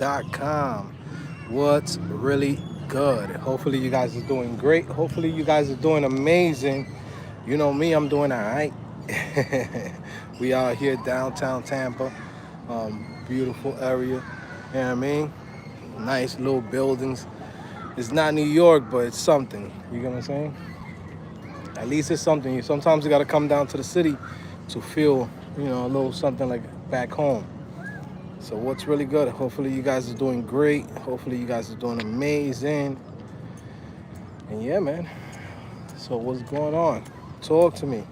CodingFace.com. What's really good? Hopefully you guys are doing great. Hopefully you guys are doing amazing. You know me, I'm doing all right. We out here downtown Tampa. Beautiful area. You know what I mean? Nice little buildings. It's not New York, but it's something. You get what I'm saying? At least it's something. Sometimes you got to come down to the city to feel, a little something like back home. So what's really good? Hopefully you guys are doing great. Hopefully you guys are doing amazing. And yeah, man. So what's going on? Talk to me.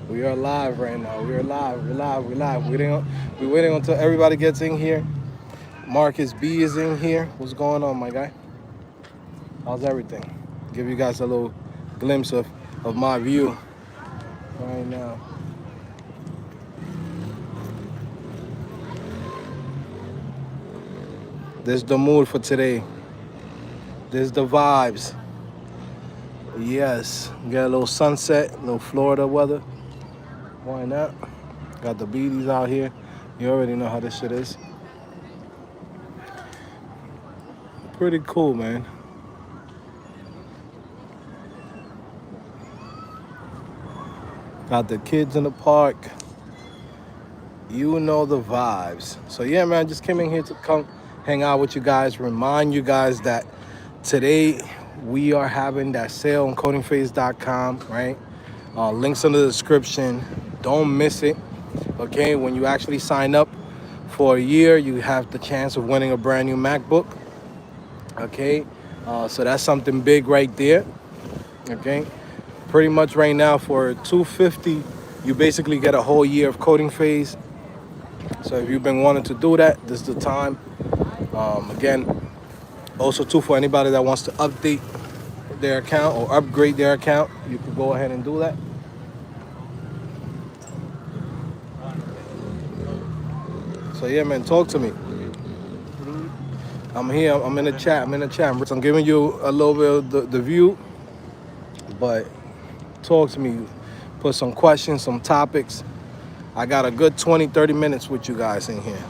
We are live right now. We're live. We're live. We're live. We're waiting until everybody gets in here. Marcus B is in here. What's going on, my guy? How's everything? Give you guys a little glimpse of my view right now. This is the mood for today. This is the vibes. Yes, got a little sunset, a little Florida weather. Why not? Got the beaties out here. You already know how this shit is. Pretty cool, man. Got the kids in the park. You know the vibes. So yeah, man, I just came in here to come hang out with you guys. Remind you guys that today we are having that sale on CodingPhase.com, right? Links in the description. Don't miss it. Okay, when you actually sign up for a year, you have the chance of winning a brand new MacBook. Okay, so that's something big right there. Okay, pretty much right now for $250, you basically get a whole year of CodingPhase. So if you've been wanting to do that, this is the time. Again, also too, for anybody that wants to update their account or upgrade their account, you can go ahead and do that. So yeah, man, talk to me. I'm here. I'm in the chat. I'm giving you a little bit of the view, but talk to me. Put some questions, some topics. I got a good 20, 30 minutes with you guys in here.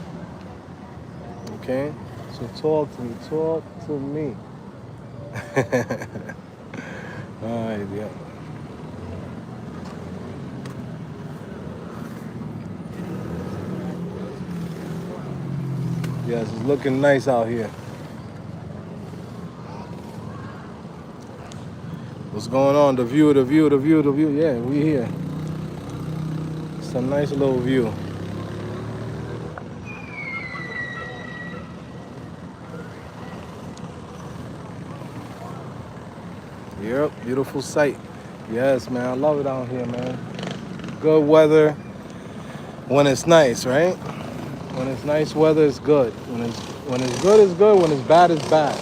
Okay? So talk to me. Talk to me. All right, yeah. Yes, it's looking nice out here. What's going on? The view. Yeah, we here. It's a nice little view. Yep, beautiful sight. Yes, man, I love it out here, man. Good weather when it's nice, right? When it's nice weather, it's good. When it's good, it's good. When it's bad, it's bad.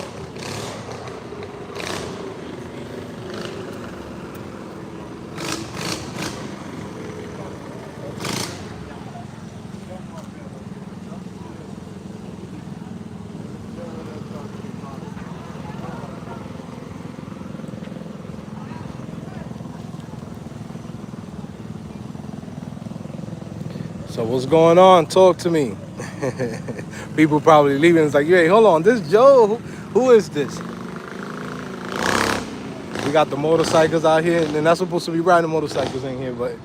So what's going on? Talk to me. People probably leaving. It's like, hey, hold on, this Joe, who is this? We got the motorcycles out here, and they're not supposed to be riding motorcycles in here, but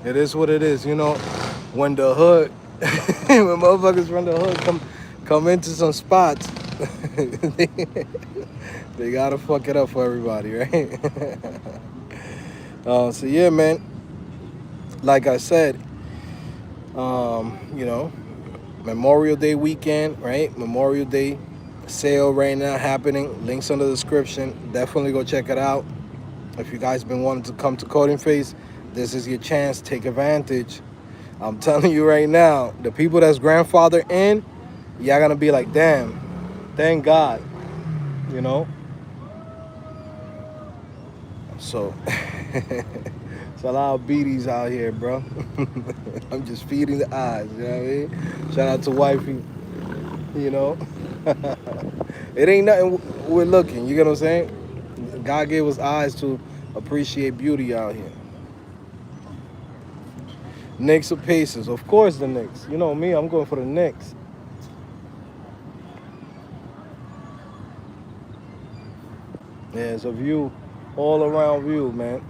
it is what it is, When the hood, when motherfuckers from the hood come into some spots, they gotta fuck it up for everybody, right? So yeah, man. Like I said, Memorial Day weekend, right? Memorial Day sale right now happening. Links in the description. Definitely go check it out. If you guys been wanting to come to CodingFace, this is your chance. Take advantage. I'm telling you right now, the people that's grandfather in, y'all gonna be like, damn, thank God, So, it's a lot of beaties out here, bro. I'm just feeding the eyes, you know what I mean? Shout out to wifey, It ain't nothing we're looking, you get what I'm saying? God gave us eyes to appreciate beauty out here. Knicks or Pacers? Of course the Knicks. You know me, I'm going for the Knicks. Yeah, it's a view, all around view, man.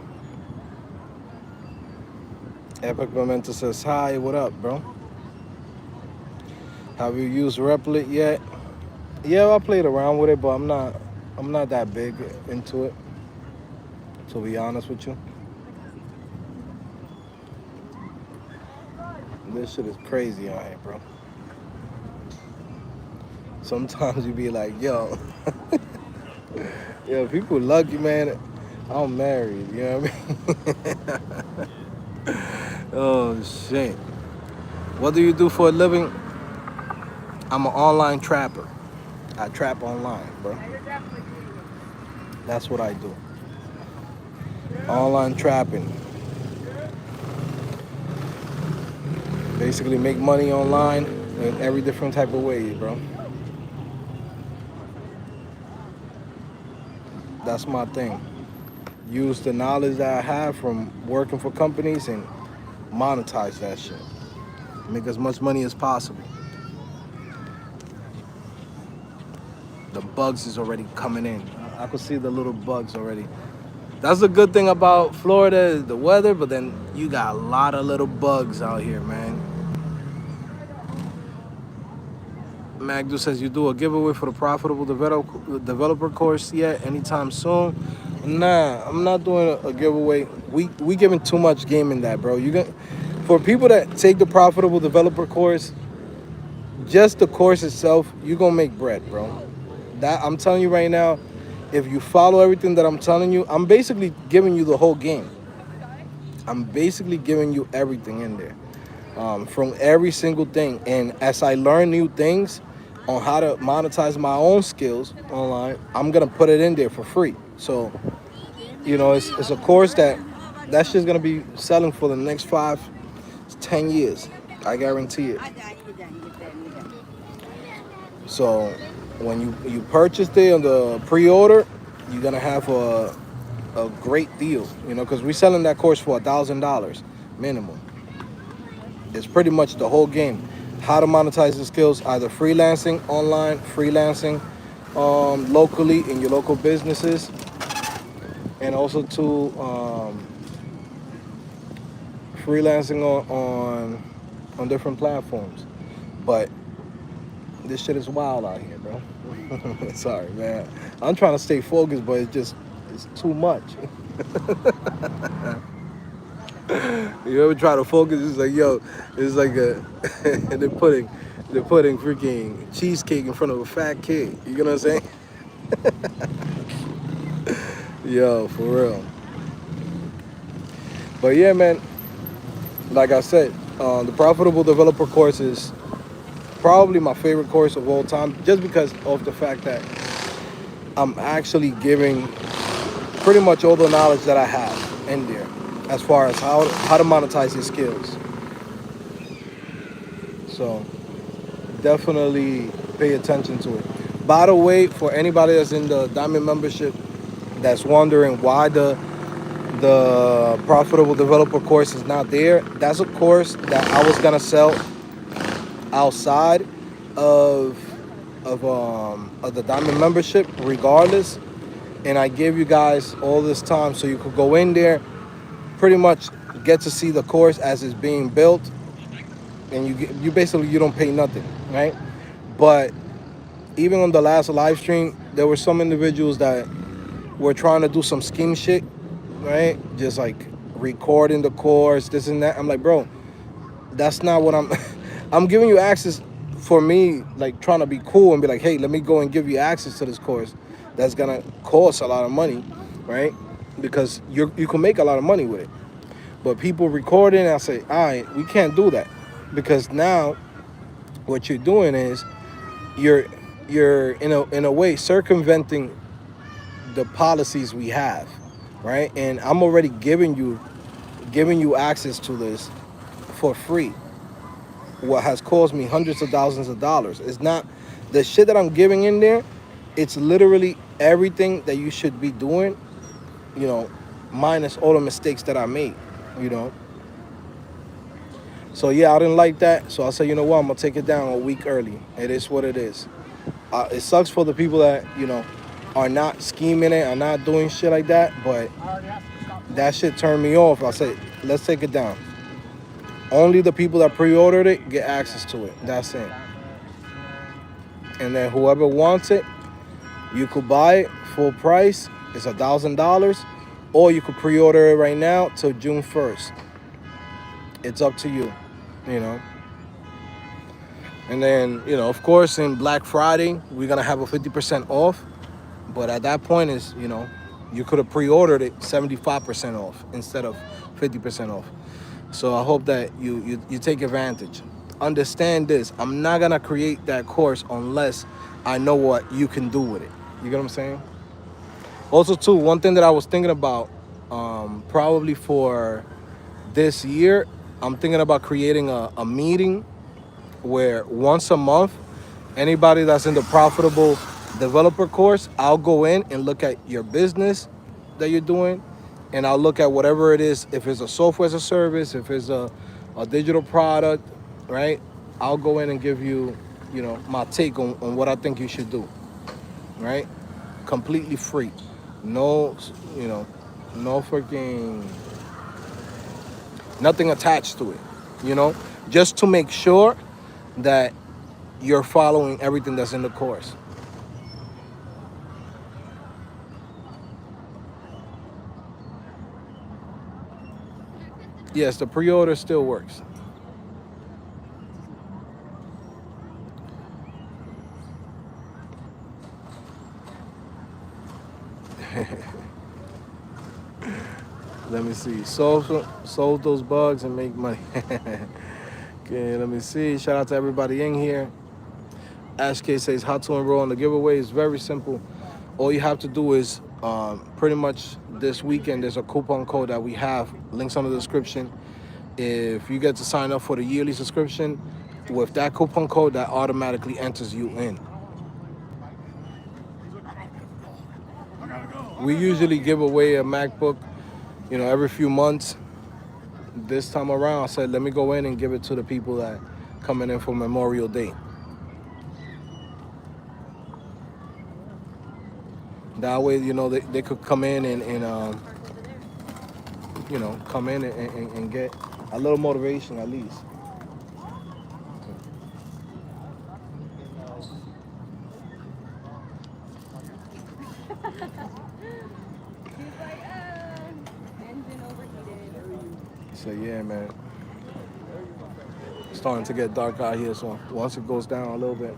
Epic Memento says, hi, what up, bro? Have you used Replit yet? Yeah, I played around with it, but I'm not that big into it, to be honest with you. This shit is crazy out here, bro. Sometimes you be like, yo, yo, people lucky, man. I'm married, you know what I mean? Oh, shit. What do you do for a living? I'm an online trapper. I trap online, bro. That's what I do. Online trapping. Basically make money online in every different type of way, bro. That's my thing. Use the knowledge that I have from working for companies and monetize that shit. Make as much money as possible. The bugs is already coming in. I could see the little bugs already. That's the good thing about Florida is the weather, but then you got a lot of little bugs out here, man. Magdu says, you do a giveaway for the profitable developer course yet anytime soon? Nah, I'm not doing a giveaway. We giving too much game in that, bro. For people that take the profitable developer course, just the course itself, you gonna make bread, bro. That I'm telling you right now, if you follow everything that I'm telling you, I'm basically giving you the whole game. I'm basically giving you everything in there, from every single thing. And as I learn new things on how to monetize my own skills online, I'm gonna put it in there for free. So, it's a course that's just gonna be selling for the next 5 to 10 years. I guarantee it. So when you purchase it on the pre-order, you're gonna have a great deal, because we're selling that course for $1,000 minimum. It's pretty much the whole game. How to monetize the skills, either freelancing online, freelancing locally in your local businesses, and also freelancing on different platforms. But this shit is wild out here, bro. Sorry, man. I'm trying to stay focused, but it's too much. You ever try to focus? It's like, yo, it's like they're putting freaking cheesecake in front of a fat kid. You know what I'm saying? Yo, for real. But yeah, man, like I said, the profitable developer course is probably my favorite course of all time, just because of the fact that I'm actually giving pretty much all the knowledge that I have in there, as far as how to monetize your skills. So definitely pay attention to it. By the way, for anybody that's in the Diamond membership that's wondering why the profitable developer course is not there, that's a course that I was gonna sell outside of the Diamond membership regardless, and I gave you guys all this time so you could go in there, pretty much get to see the course as it's being built, and you basically, you don't pay nothing, right? But even on the last live stream, there were some individuals that were trying to do some scheme shit, right? Just like recording the course, this and that. I'm like, bro, that's not what I'm I'm giving you access for me, like trying to be cool and be like, hey, let me go and give you access to this course that's gonna cost a lot of money, right? Because you can make a lot of money with it. But people recording, I say, all right, we can't do that, because now what you're doing is you're in a way circumventing the policies we have, right? And I'm already giving you access to this for free. What has cost me hundreds of thousands of dollars. It's not the shit that I'm giving in there. It's literally everything that you should be doing, minus all the mistakes that I made, you know. So yeah, I didn't like that. So I said, you know what, I'm gonna take it down a week early. It is what it is. It sucks for the people that, you know, are not scheming it, are not doing shit like that. But that shit turned me off. I said, let's take it down. Only the people that pre-ordered it get access to it. That's it. And then whoever wants it, you could buy it full price. It's $1,000, or you could pre-order it right now till June 1st. It's up to you, you know. And then, you know, of course, in Black Friday, we're gonna have a 50% off. But at that point, is, you know, you could have pre-ordered it 75% off instead of 50% off. So I hope that you take advantage. Understand this: I'm not gonna create that course unless I know what you can do with it. You get what I'm saying? Also, too, one thing that I was thinking about, probably for this year, I'm thinking about creating a meeting where once a month, anybody that's in the profitable developer course, I'll go in and look at your business that you're doing, and I'll look at whatever it is. If it's a software as a service, if it's a digital product, right? I'll go in and give you, you know, my take on what I think you should do, right? Completely free. No, you know, no freaking, nothing attached to it, you know, just to make sure that you're following everything that's in the course. Yes, the pre-order still works. Let me see. Solve those bugs and make money. Okay, let me see. Shout out to everybody in here. Ash K says how to enroll in the giveaway is very simple. All you have to do is pretty much this weekend, there's a coupon code that we have. Links on the description. If you get to sign up for the yearly subscription, with that coupon code, that automatically enters you in. We usually give away a MacBook, you know, every few months. This time around, I said, let me go in and give it to the people that coming in for Memorial Day. That way, you know, they could come in and you know, come in and get a little motivation at least. So yeah, man, it's starting to get dark out here. So once it goes down a little bit,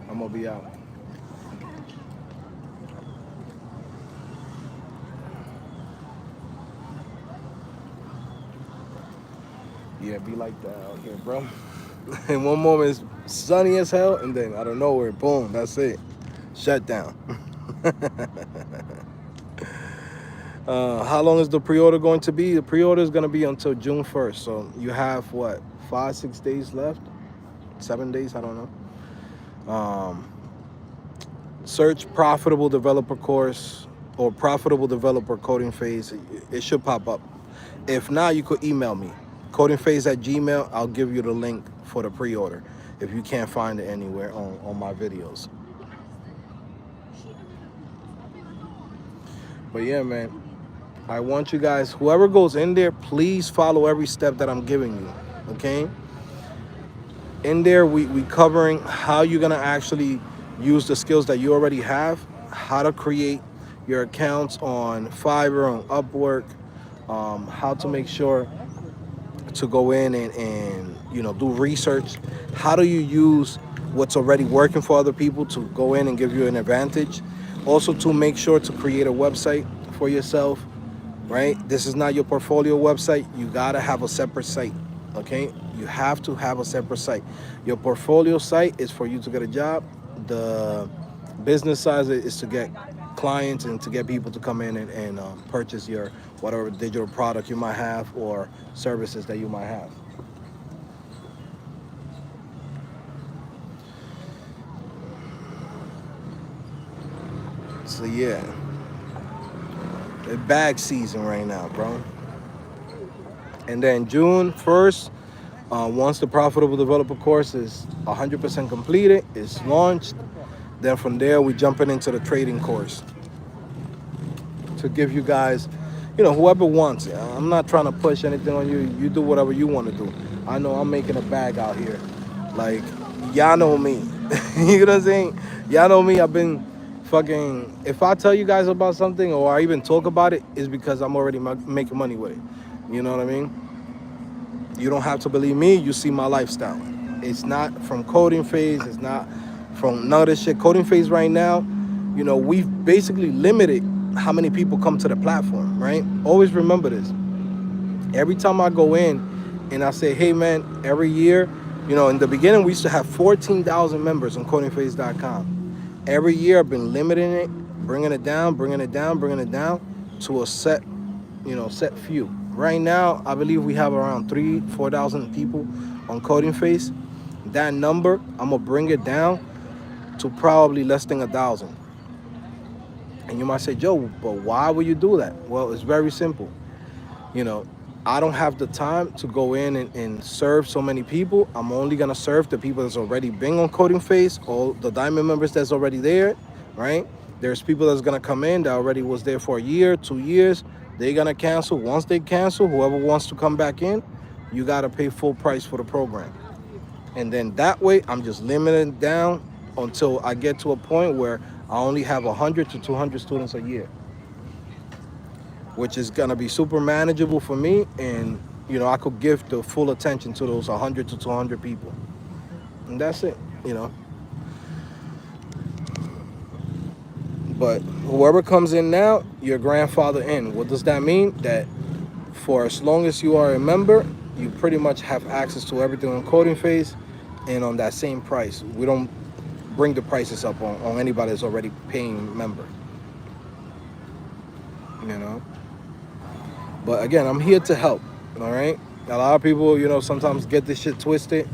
I'm gonna be out. Yeah, be like that out here, bro. In one moment it's sunny as hell, and then out of nowhere, boom, that's it. Shut down. How long is the pre-order going to be? The pre-order is going to be until June 1st. So you have what, 5-6 days left? 7 days, I don't know. Search profitable developer course or profitable developer CodingFace. It should pop up. If not, you could email me, CodingPhase@gmail. I'll give you the link for the pre-order if you can't find it anywhere on my videos. But yeah, man, I want you guys, whoever goes in there, please follow every step that I'm giving you, okay? In there, we covering how you're gonna actually use the skills that you already have, how to create your accounts on Fiverr, on Upwork, how to make sure to go in and you know, do research. How do you use what's already working for other people to go in and give you an advantage? Also, to make sure to create a website for yourself, right? This is not your portfolio website. You gotta have a separate site, okay? You have to have a separate site. Your portfolio site is for you to get a job. The business side is to get clients and to get people to come in and purchase your whatever digital product you might have or services that you might have. So yeah, it's bag season right now, bro. And then June 1st, Once the profitable developer course is 100% completed, it's launched. Then from there, we jumping into the trading course to give you guys, whoever wants it. I'm not trying to push anything on you. You do whatever you want to do. I know I'm making a bag out here. Like, y'all know me. You know what I'm saying? Y'all know me. I've been fucking, if I tell you guys about something or I even talk about it, it's because I'm already making money with it. You know what I mean? You don't have to believe me. You see my lifestyle. It's not from CodingPhase. It's not from none of this shit. CodingPhase right now, we've basically limited how many people come to the platform, right? Always remember this. Every time I go in and I say, hey, man, every year, in the beginning, we used to have 14,000 members on CodingFace.com. Every year, I've been limiting it, bringing it down to a set few. Right now, I believe we have around 4,000 people on CodingFace. That number, I'm gonna bring it down to probably less than 1,000. And you might say, Joe, but why would you do that? Well, it's very simple. I don't have the time to go in and serve so many people. I'm only gonna serve the people that's already been on CodingFace, all the diamond members that's already there, right? There's people that's gonna come in that already was there for a year, 2 years. They're gonna cancel. Once they cancel, whoever wants to come back in, you gotta pay full price for the program. And then that way, I'm just limiting it down until I get to a point where I only have 100 to 200 students a year, which is gonna be super manageable for me. And, I could give the full attention to those 100 to 200 people. And that's it, But whoever comes in now, your grandfather in. What does that mean? That for as long as you are a member, you pretty much have access to everything on CodingFace and on that same price. We don't bring the prices up on anybody that's already paying member. But again, I'm here to help, all right? A lot of people, sometimes get this shit twisted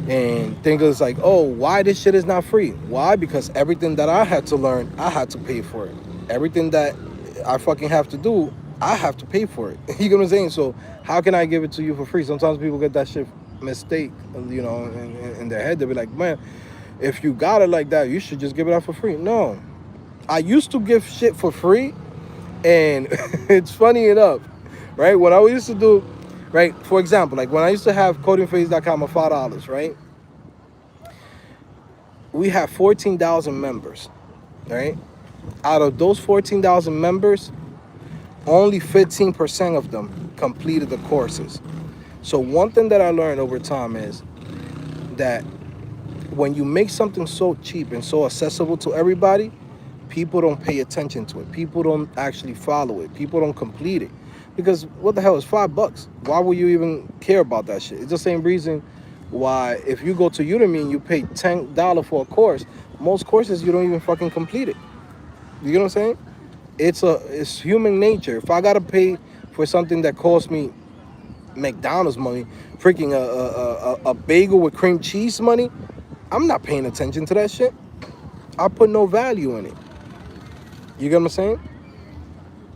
and think it's like, oh, why this shit is not free? Why? Because everything that I had to learn, I had to pay for it. Everything that I fucking have to do, I have to pay for it. You know what I'm saying? So how can I give it to you for free? Sometimes people get that shit mistake, in their head. They'll be like, man, if you got it like that, you should just give it out for free. No. I used to give shit for free, and it's funny enough, right? What I used to do, right? For example, like when I used to have CodingFace.com at $5, right? We have 14,000 members, right? Out of those 14,000 members, only 15% of them completed the courses. So one thing that I learned over time is that when you make something so cheap and so accessible to everybody, people don't pay attention to it. People don't actually follow it. People don't complete it. Because what the hell is $5? Why would you even care about that shit? It's the same reason why if you go to Udemy and you pay $10 for a course, most courses you don't even fucking complete it. You know what I'm saying? It's human nature. If I gotta pay for something that costs me McDonald's money, freaking a bagel with cream cheese money, I'm not paying attention to that shit. I put no value in it. You get what I'm saying?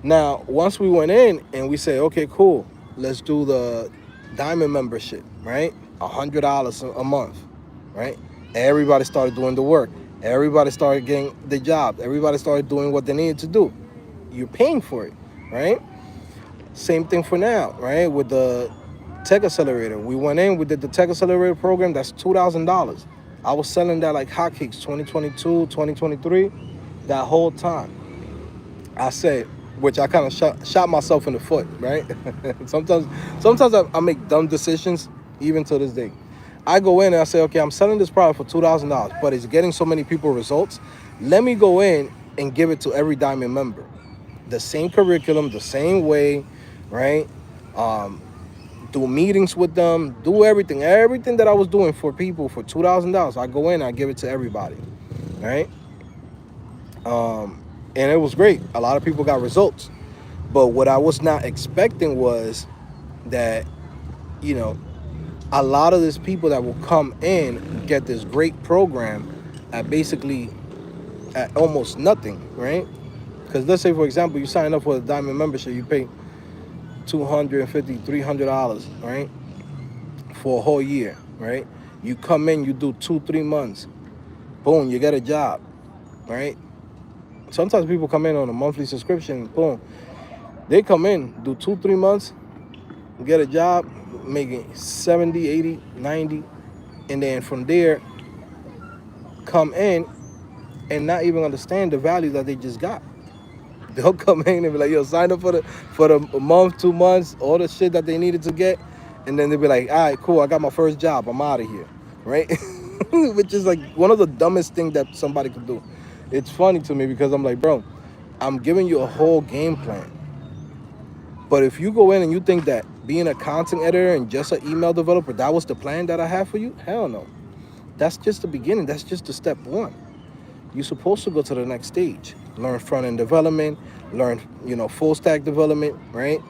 Now, once we went in and we say, okay, cool, let's do the diamond membership, right? $100 a month, right? Everybody started doing the work. Everybody started getting the job. Everybody started doing what they needed to do. You're paying for it, right? Same thing for now, right? With the Tech Accelerator. We went in, we did the Tech Accelerator program. That's $2,000. I was selling that like hotcakes 2022, 2023, that whole time. I said, which I kind of shot myself in the foot, right? Sometimes I make dumb decisions, even to this day. I go in and I say, okay, I'm selling this product for $2,000, but it's getting so many people results. Let me go in and give it to every diamond member. The same curriculum, the same way, right? Do meetings with them, do everything that I was doing for people for $2,000. I go in, I give it to everybody, right? And it was great. A lot of people got results. But what I was not expecting was that, a lot of these people that will come in get this great program at basically at almost nothing, right? Because let's say, for example, you sign up for a diamond membership, you pay $250, $300, right? for a whole year, right? You come in, you do 2-3 months, boom, you get a job, right? Sometimes people come in on a monthly subscription, boom, they come in, do 2-3 months, get a job, making 70, 80, 90, and then from there, come in and not even understand the value that they just got. They'll come in and be like, yo, sign up for the month, 2 months, all the shit that they needed to get. And then they'll be like, all right, cool, I got my first job, I'm out of here, right? Which is like one of the dumbest things that somebody could do. It's funny to me because I'm like, bro, I'm giving you a whole game plan. But if you go in and you think that being a content editor and just an email developer, that was the plan that I have for you, hell no. That's just the beginning. That's just the step one. You're supposed to go to the next stage. Learn front-end development, learn, full stack development, right?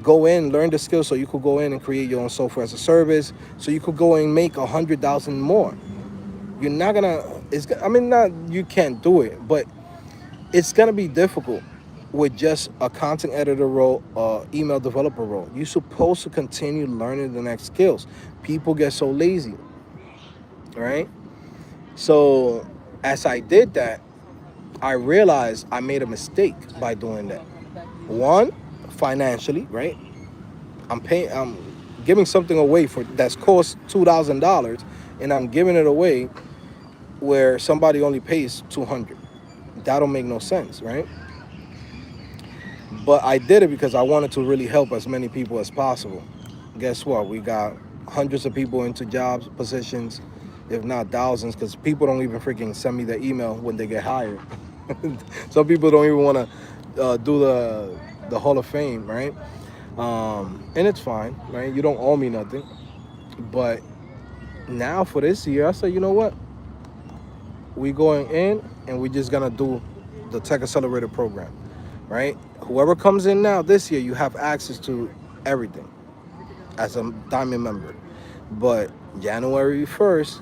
Go in, learn the skills so you could go in and create your own software as a service, so you could go and make 100,000 more. You're not gonna, not, you can't do it, but it's gonna be difficult with just a content editor role, email developer role. You're supposed to continue learning the next skills. People get so lazy, right? So as I did that, I realized I made a mistake by doing that. One, financially, right? I'm giving something away that's cost $2,000, and I'm giving it away where somebody only pays $200. That don't make no sense, right? But I did it because I wanted to really help as many people as possible. Guess what? We got hundreds of people into jobs, positions, if not thousands, because people don't even freaking send me their email when they get hired. Some people don't even want to do the Hall of Fame, right? And it's fine, right? You don't owe me nothing. But now for this year, I said, you know what? We going in and we just gonna do the Tech Accelerator program, right? Whoever comes in now this year, you have access to everything as a Diamond member. But January 1st,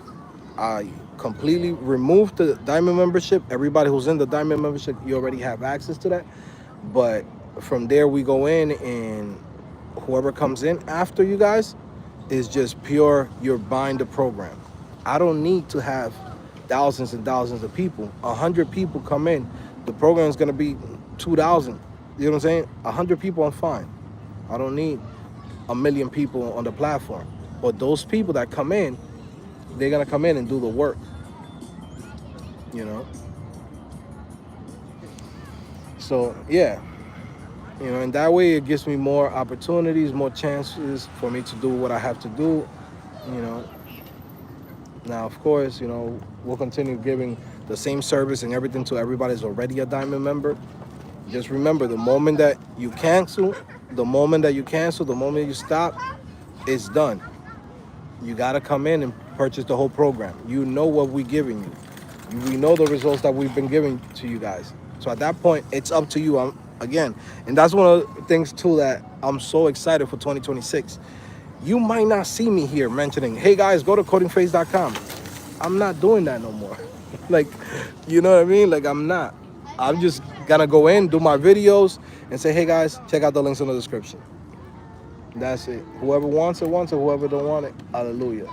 I completely removed the Diamond membership. Everybody who's in the Diamond membership, you already have access to that. But from there, we go in, and whoever comes in after you guys is just pure, you're buying the program. I don't need to have thousands and thousands of people. 100 people come in, the program is going to be 2,000. You know what I'm saying? 100 people, I'm fine. I don't need 1 million people on the platform. But those people that come in, they're going to come in and do the work, So, yeah. And that way it gives me more opportunities, more chances for me to do what I have to do, Now, of course, we'll continue giving the same service and everything to everybody who's already a Diamond member. Just remember, the moment that you cancel, the moment you stop, it's done. You got to come in and purchase the whole program. You know what we're giving you. We know the results that we've been giving to you guys. So at that point, it's up to you. Again, and that's one of the things, too, that I'm so excited for 2026. You might not see me here mentioning, hey, guys, go to CodingFace.com. I'm not doing that no more. Like, you know what I mean? Like, I'm not. I'm just going to go in, do my videos, and say, hey, guys, check out the links in the description. That's it. Whoever wants it, wants it. Whoever don't want it, hallelujah.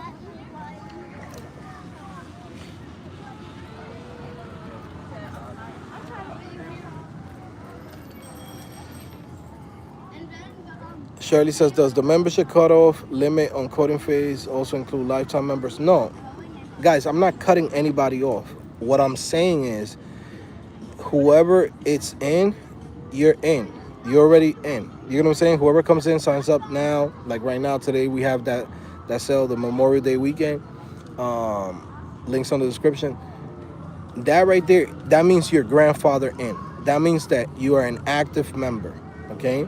Shirley says, does the membership cutoff limit on CodingFace also include lifetime members? No. Guys, I'm not cutting anybody off. What I'm saying is, whoever it's in, you're in. You're already in. You know what I'm saying? Whoever comes in, signs up now. Like right now, today, we have that sale, the Memorial Day weekend. Links on the description. That right there, that means you're grandfather in. That means that you are an active member, okay?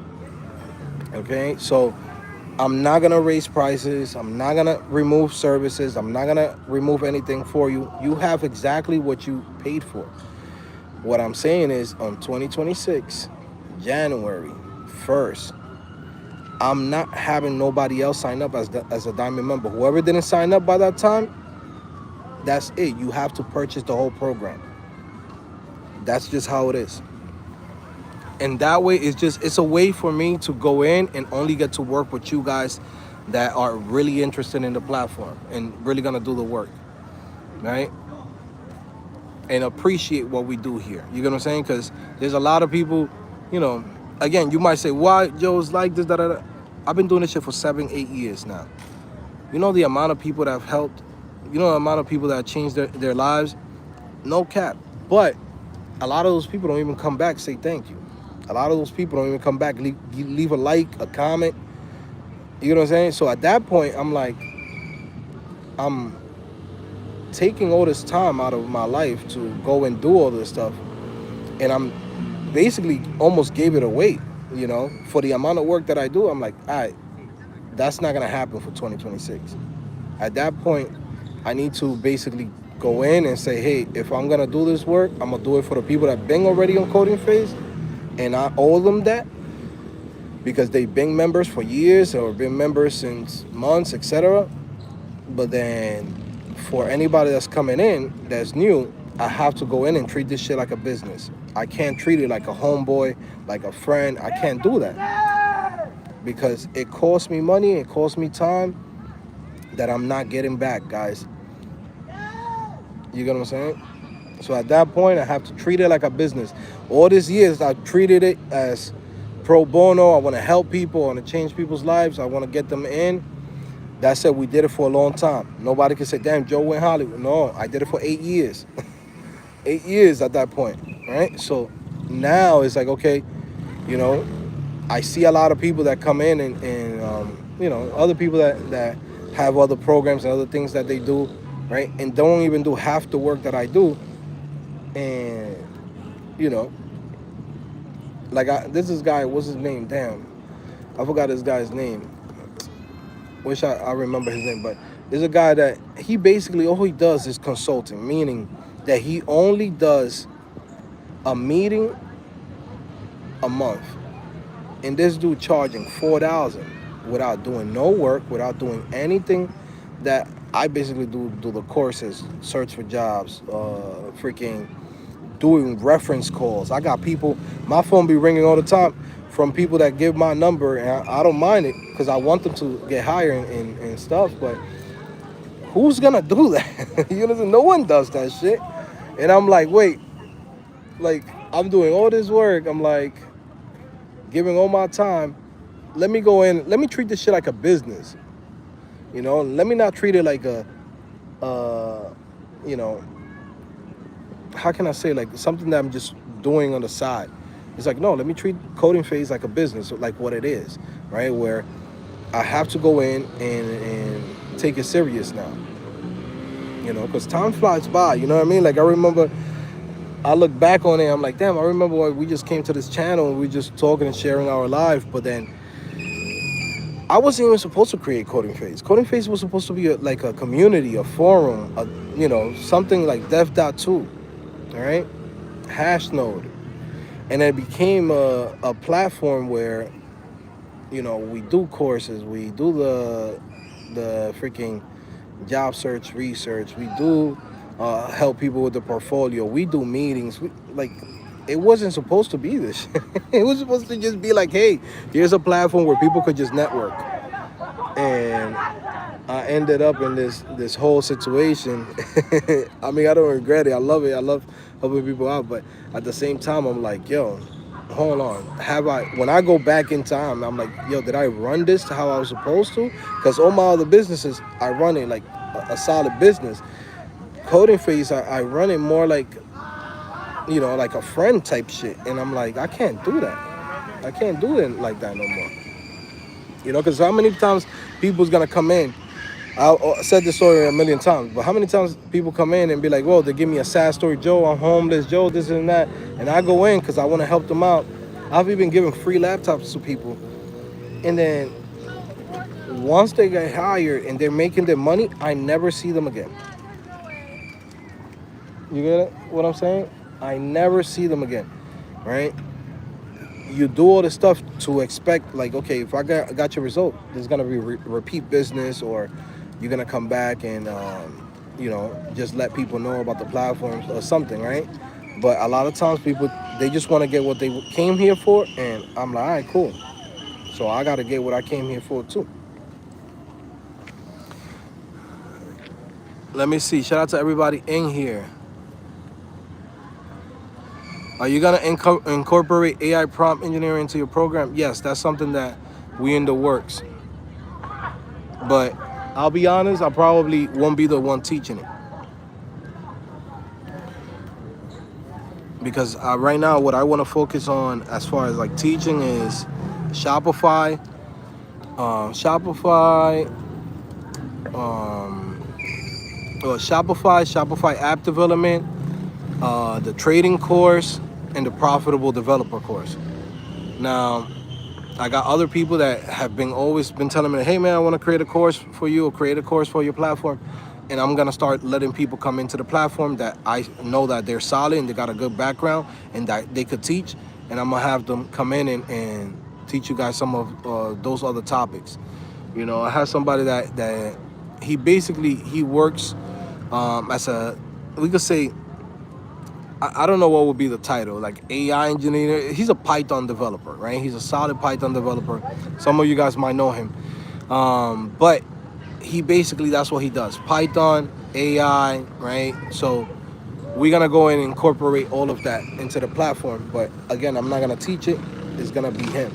Okay, so I'm not gonna raise prices. I'm not gonna remove services. I'm not gonna remove anything for you. You have exactly what you paid for. What I'm saying is, on 2026, January 1st, I'm not having nobody else sign up as a Diamond member. Whoever didn't sign up by that time, that's it. You have to purchase the whole program. That's just how it is. And that way, it's a way for me to go in and only get to work with you guys that are really interested in the platform and really gonna do the work, right? And appreciate what we do here. You get what I'm saying? Because there's a lot of people, you know, again, you might say, why Joe's like this, da da da. I've been doing this shit for 7, 8 years now. You know the amount of people that have helped, you know the amount of people that have changed their lives? No cap. But a lot of those people don't even come back, say thank you. A lot of those people don't even come back, leave a like, a comment. You know what I'm saying? So at that point, I'm like, I'm taking all this time out of my life to go and do all this stuff. And I'm basically almost gave it away, you know, for the amount of work that I do. I'm like, all right, that's not going to happen for 2026. At that point, I need to basically go in and say, hey, if I'm going to do this work, I'm going to do it for the people that been already on CodingFace, and I owe them that because they've been members for years or been members since months, etc. But then for anybody that's coming in that's new, I have to go in and treat this shit like a business. I can't treat it like a homeboy, like a friend. I can't do that because it costs me money, it costs me time that I'm not getting back, guys. You get what I'm saying? So at that point, I have to treat it like a business. All these years, I treated it as pro bono. I want to help people. I want to change people's lives. I want to get them in. That's it. We did it for a long time. Nobody can say, damn, Joe went Hollywood. No, I did it for 8 years. 8 years at that point, right? So now it's like, okay, you know, I see a lot of people that come in and you know, other people that have other programs and other things that they do, right? And don't even do half the work that I do. And, you know, like this guy, what's his name? Damn, I forgot this guy's name. Wish I remember his name, but there's a guy that he basically, all he does is consulting, meaning that he only does a meeting a month. And this dude charging $4,000 without doing no work, without doing anything that I basically do the courses, search for jobs, freaking doing reference calls. I got people, my phone be ringing all the time from people that give my number, and I don't mind it because I want them to get hired and stuff, but who's gonna do that? You know, no one does that shit. And I'm like, wait, like I'm doing all this work, I'm like giving all my time. Let me go in, let me treat this shit like a business. You know, let me not treat it like a you know, how can I say, like something that I'm just doing on the side. It's like, no, let me treat CodingFace like a business, like what it is, right? Where I have to go in and take it serious now, you know, because time flies by, you know what I mean? Like I remember, I look back on it, I'm like, damn, I remember when we just came to this channel and we just talking and sharing our life, but then I wasn't even supposed to create CodingFace. CodingFace was supposed to be like a community, a forum, you know, something like dev.to, all right? Hash node. And it became a platform where, you know, we do courses, we do the freaking job search research, we do help people with the portfolio, we do meetings. Like, it wasn't supposed to be this. It was supposed to just be like, hey, here's a platform where people could just network. And I ended up in this whole situation. I mean, I don't regret it. I love it. I love helping people out. But at the same time, I'm like, yo, hold on. When I go back in time, I'm like, yo, did I run this to how I was supposed to? Because all my other businesses, I run it like a solid business. CodingFace, I run it more like, you know, like a friend type shit. And I'm like, I can't do that. I can't do it like that no more. You know, because how many times people's going to come in? I said this story a million times, but how many times people come in and be like, whoa, they give me a sad story, Joe, I'm homeless, Joe, this and that. And I go in because I want to help them out. I've even given free laptops to people. And then once they get hired and they're making their money, I never see them again. You get it? What I'm saying? I never see them again, right? You do all this stuff to expect, like, okay, if I got your result, there's going to be repeat business, or you're going to come back and, you know, just let people know about the platforms or something, right? But a lot of times people, they just want to get what they came here for, and I'm like, all right, cool. So I got to get what I came here for, too. Let me see. Shout out to everybody in here. Are you gonna incorporate AI prompt engineering into your program? Yes, that's something that we in the works. But I'll be honest, I probably won't be the one teaching it. Because right now what I want to focus on as far as like teaching is Shopify, Shopify, Shopify app development, the trading course, and the profitable developer course. Now, I got other people that have always been telling me, hey man, I want to create a course for you or create a course for your platform. And I'm gonna start letting people come into the platform that I know that they're solid and they got a good background and that they could teach. And I'm gonna have them come in and teach you guys some of those other topics. You know, I have somebody that he works as a, we could say, I don't know what would be the title, like AI engineer. He's a Python developer, right? He's a solid Python developer. Some of you guys might know him. But he basically, that's what he does. Python, AI, right? So we're going to go and incorporate all of that into the platform. But again, I'm not going to teach it. It's going to be him.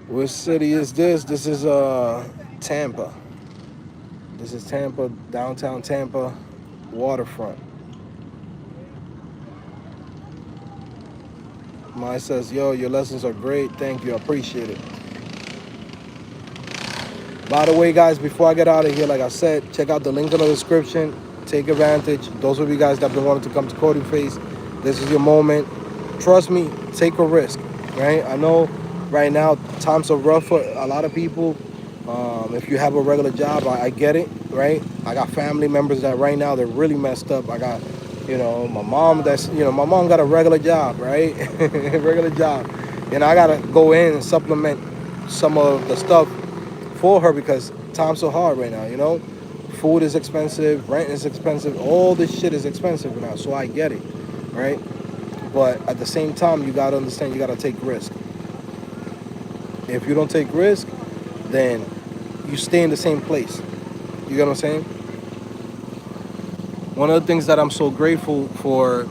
Which city is this? This is Tampa. This is Tampa, downtown Tampa, waterfront. Mine says, yo, your lessons are great. Thank you. I appreciate it. By the way, guys, before I get out of here, like I said, check out the link in the description. Take advantage. Those of you guys that have been wanting to come to CodingFace, this is your moment. Trust me, take a risk, right? I know right now times are rough for a lot of people. If you have a regular job, I get it, right? I got family members that right now they're really messed up. I got, my mom my mom got a regular job, right? Regular job. And I gotta go in and supplement some of the stuff for her because times so hard right now, Food is expensive, rent is expensive, all this shit is expensive now, so I get it, right? But at the same time, you gotta understand, you gotta take risk. If you don't take risk, then you stay in the same place. You get what I'm saying? One of the things that I'm so grateful for,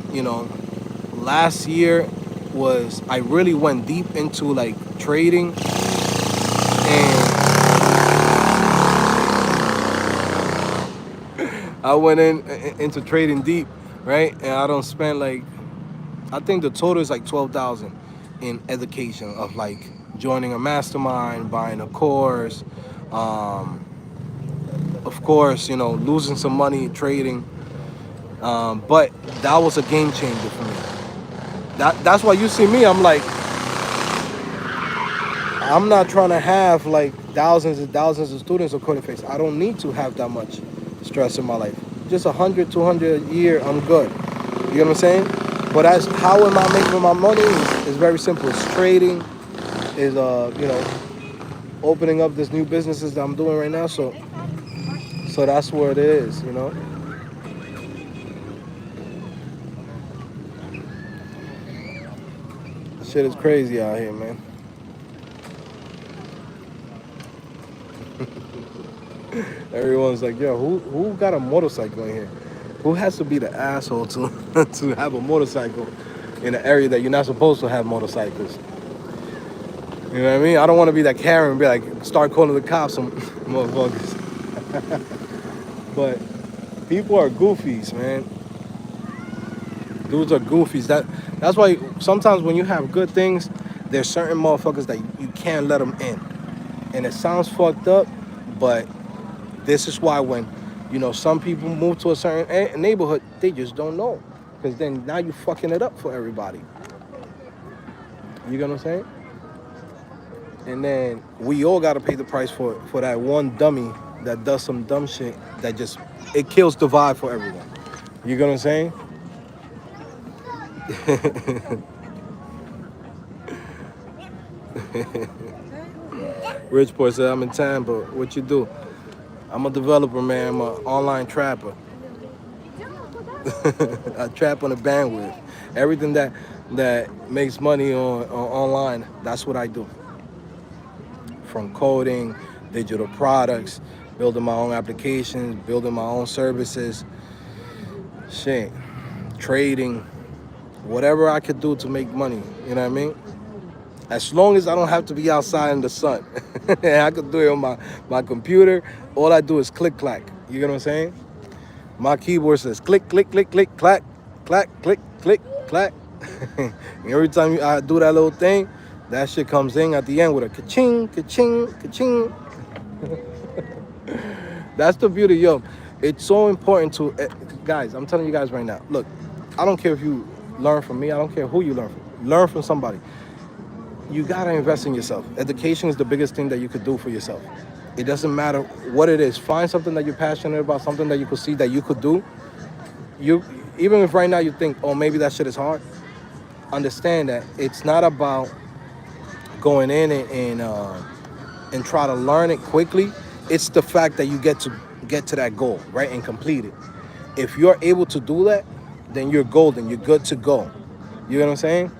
last year was I really went deep into like trading, and I went into trading deep, right? And I don't spend I think the total is like 12,000 in education of like joining a mastermind, buying a course, of course, losing some money trading. But that was a game changer for me. That's why you see me, I'm not trying to have like thousands and thousands of students on CodingFace. I don't need to have that much stress in my life. Just 100, 200 a year, I'm good. You know what I'm saying? But how am I making my money? It's very simple. It's trading, is opening up this new businesses that I'm doing right now. So that's where it is, Shit is crazy out here, man. Everyone's like, yo, who got a motorcycle in here? Who has to be the asshole to to have a motorcycle in an area that you're not supposed to have motorcycles? You know what I mean? I don't want to be that Karen and be like, start calling the cops on motherfuckers. But people are goofies, man. Dudes are goofies. That's why sometimes when you have good things, there's certain motherfuckers that you can't let them in. And it sounds fucked up, but this is why when, some people move to a certain neighborhood, they just don't know. Because then now you're fucking it up for everybody. You get what I'm saying? And then we all got to pay the price for that one dummy that does some dumb shit that it kills the vibe for everyone. You get what I'm saying? Richport said, I'm in Tampa. What you do? I'm a developer, man. I'm an online trapper. I trap on the bandwidth. Everything that makes money on online, that's what I do. From coding, digital products, building my own applications, building my own services, shit, trading, whatever I could do to make money. You know what I mean? As long as I don't have to be outside in the sun, and I could do it on my computer. All I do is click clack. You get what I'm saying? My keyboard says click click click click clack clack click click clack. And every time I do that little thing, that shit comes in at the end with a ka-ching, ka-ching, ka-ching. That's the beauty, yo. It's so important to, guys, I'm telling you guys right now. Look, I don't care if you learn from me. I don't care who you learn from. Learn from somebody. You gotta invest in yourself. Education is the biggest thing that you could do for yourself. It doesn't matter what it is. Find something that you're passionate about, something that you could see that you could do. You, even if right now you think, oh, maybe that shit is hard, understand that it's not about going in and try to learn it quickly. It's the fact that you get to that goal, right, and complete it. If you're able to do that, then you're golden. You're good to go. You know what I'm saying?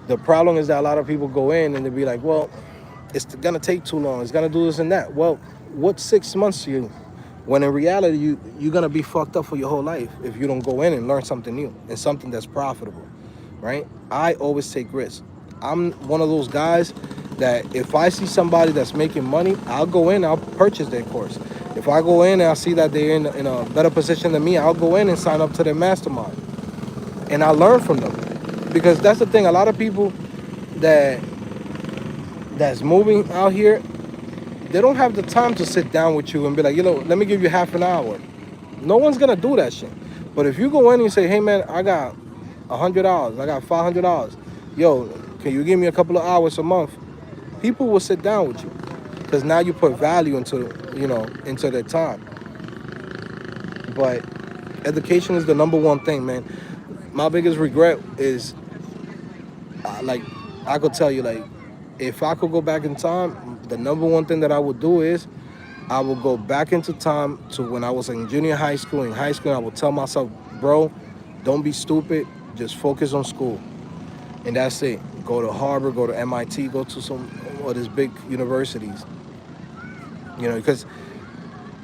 The problem is that a lot of people go in and they be like, well, it's gonna take too long. It's gonna do this and that. Well, what's 6 months to you? When in reality, you're gonna be fucked up for your whole life if you don't go in and learn something new and something that's profitable, right? I always take risks. I'm one of those guys that if I see somebody that's making money, I'll go in, I'll purchase their course. If I go in and I see that they're in a better position than me, I'll go in and sign up to their mastermind. And I learn from them. Because that's the thing, a lot of people that's moving out here, they don't have the time to sit down with you and be like, let me give you half an hour. No one's gonna do that shit. But if you go in and you say, hey man, I got $100, I got $500, yo, can you give me a couple of hours a month? People will sit down with you because now you put value into their time. But education is the number one thing, man. My biggest regret is, like, I could tell you, like, if I could go back in time, the number one thing that I would do is I would go back into time to when I was in junior high school. In high school, I would tell myself, bro, don't be stupid. Just focus on school. And that's it. Go to Harvard, go to MIT, go to some of these big universities. Because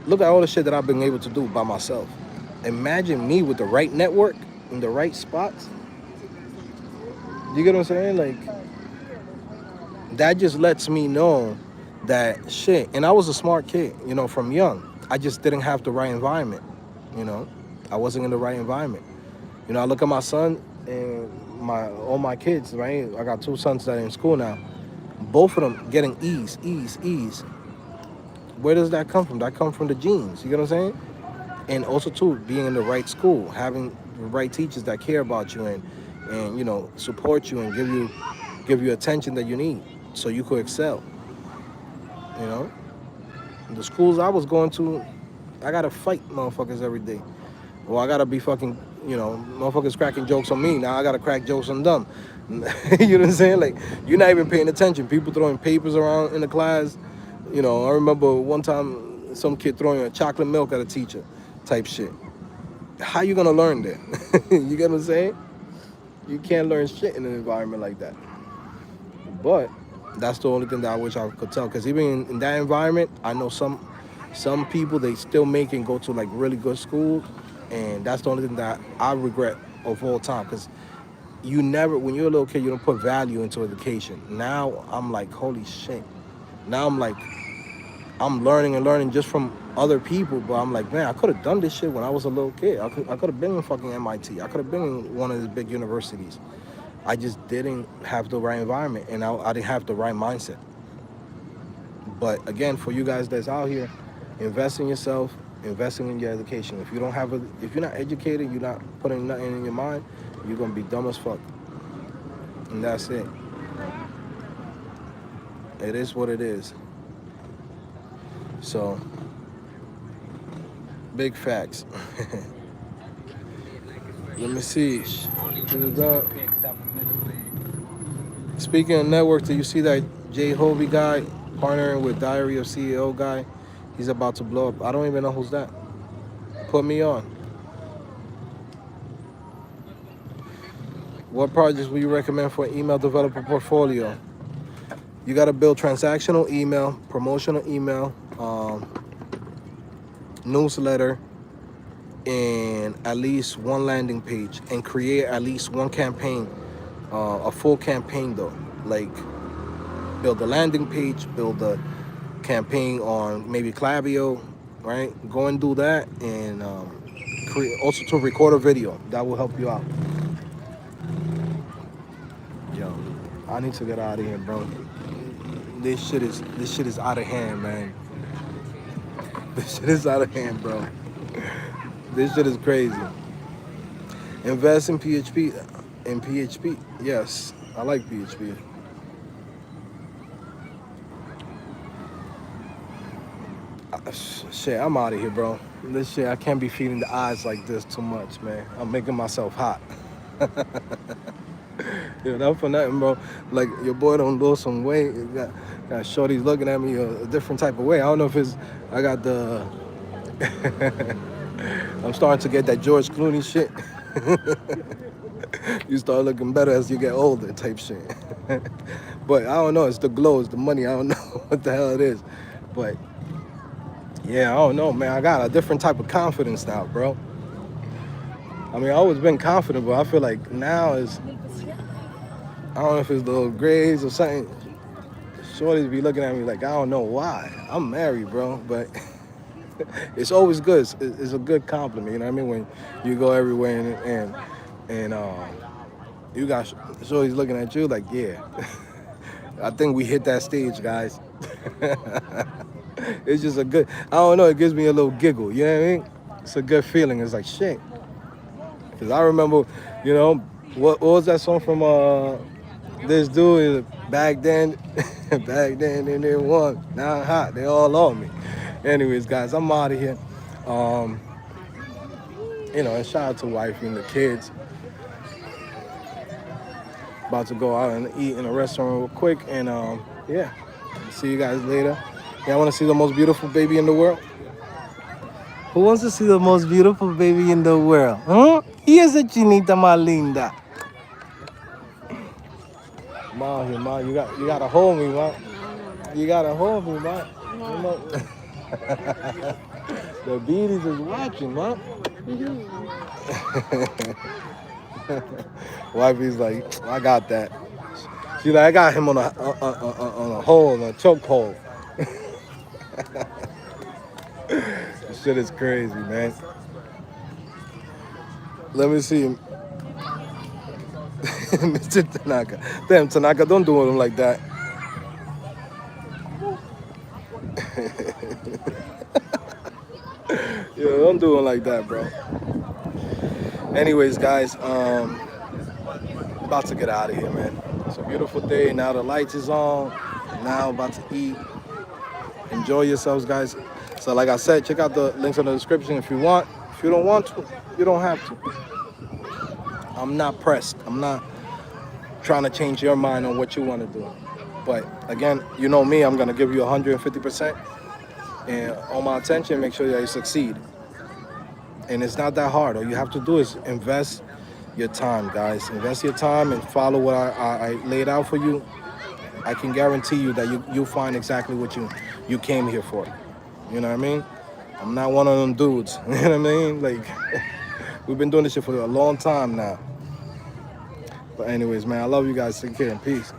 look at all the shit that I've been able to do by myself. Imagine me with the right network in the right spots. You get what I'm saying? Like, that just lets me know that shit. And I was a smart kid, from young. I just didn't have the right environment. I wasn't in the right environment. I look at my son and all my kids, right? I got 2 sons that are in school now. Both of them getting E's. Where does that come from? That comes from the genes. You get what I'm saying? And also too, being in the right school, having the right teachers that care about you and support you and give you attention that you need so you could excel. The schools I was going to, I gotta fight motherfuckers every day. Well, I gotta be fucking, motherfuckers cracking jokes on me. Now I gotta crack jokes on them. You know what I'm saying? Like, you're not even paying attention. People throwing papers around in the class. I remember one time some kid throwing a chocolate milk at a teacher type shit. How you gonna learn that? You get what I'm saying? You can't learn shit in an environment like that. But that's the only thing that I wish I could tell. Because even in that environment, I know some people, they still make and go to like really good schools. And that's the only thing that I regret of all time. Because when you're a little kid, you don't put value into education. Now I'm like, holy shit. Now I'm learning and learning just from other people. But I'm like, man, I could have done this shit when I was a little kid. I could have been in fucking MIT. I could have been in one of these big universities. I just didn't have the right environment, and I didn't have the right mindset. But again, for you guys that's out here, invest in yourself, investing in your education. If you're not educated, you're not putting nothing in your mind, you're gonna be dumb as fuck. And that's it. It is what it is. So, big facts. Let me see. Speaking of networks, do you see that Jay Hovey guy partnering with Diary of CEO guy? He's about to blow up. I don't even know who's that. Put me on. What projects would you recommend for email developer portfolio? You got to build transactional email, promotional email, newsletter, and at least one landing page, and create at least one campaign, a full campaign though. Like build a landing page, build a campaign on maybe Klaviyo, right? Go and do that, and also to record a video. That will help you out. Yo, I need to get out of here, bro. This shit is out of hand, man. This shit is out of hand, bro. This shit is crazy. Invest in PHP. In PHP, yes, I like PHP. Shit, I'm out of here, bro. This shit, I can't be feeding the eyes like this too much, man. I'm making myself hot. Yeah, not for nothing, bro. Like, your boy don't lose some weight. Got shorties looking at me a different type of way. I don't know if it's, I got the, I'm starting to get that George Clooney shit. You start looking better as you get older type shit. But I don't know, it's the glow, it's the money. I don't know what the hell it is. But yeah, I don't know, man. I got a different type of confidence now, bro. I mean, I always been confident, but I feel like now is, I don't know if it's the little grades or something. Shorties be looking at me like, I don't know why. I'm married, bro, but it's always good. It's a good compliment, you know what I mean? When you go everywhere and you got shorties looking at you like, yeah. I think we hit that stage, guys. It's just a good, I don't know, it gives me a little giggle, you know what I mean? It's a good feeling. It's like, shit. Because I remember, you know, what was that song from this dude back then? Back then, they didn't want, now I'm hot, they all on me. Anyways, guys, I'm out of here. You know, and shout out to wifey and the kids. About to go out and eat in a restaurant real quick, and yeah, see you guys later. Yeah, I want to see the most beautiful baby in the world. Who wants to see the most beautiful baby in the world? Huh? Here's a chinita más linda. Ma, here, ma, you gotta hold me, ma. You gotta hold me, ma. No. The beaties is watching, ma. Wifey's like, I got that. She's like, I got him on a hole, on a choke hole. This shit is crazy, man. Let me see. Mr. Tanaka. Damn, Tanaka, don't do him like that. Yeah, don't do him like that, bro. Anyways, guys, about to get out of here, man. It's a beautiful day. Now the lights is on. Now about to eat. Enjoy yourselves, guys. So like I said, check out the links in the description if you want. If you don't want to, you don't have to. I'm not pressed. I'm not trying to change your mind on what you want to do. But again, you know me, I'm gonna give you 150% and all my attention, make sure that you succeed. And it's not that hard. All you have to do is invest your time, guys. Invest your time and follow what I laid out for you. I can guarantee you that you'll find exactly what you came here for. You know what I mean? I'm not one of them dudes. You know what I mean? Like, we've been doing this shit for a long time now. But anyways, man, I love you guys. Take care and peace.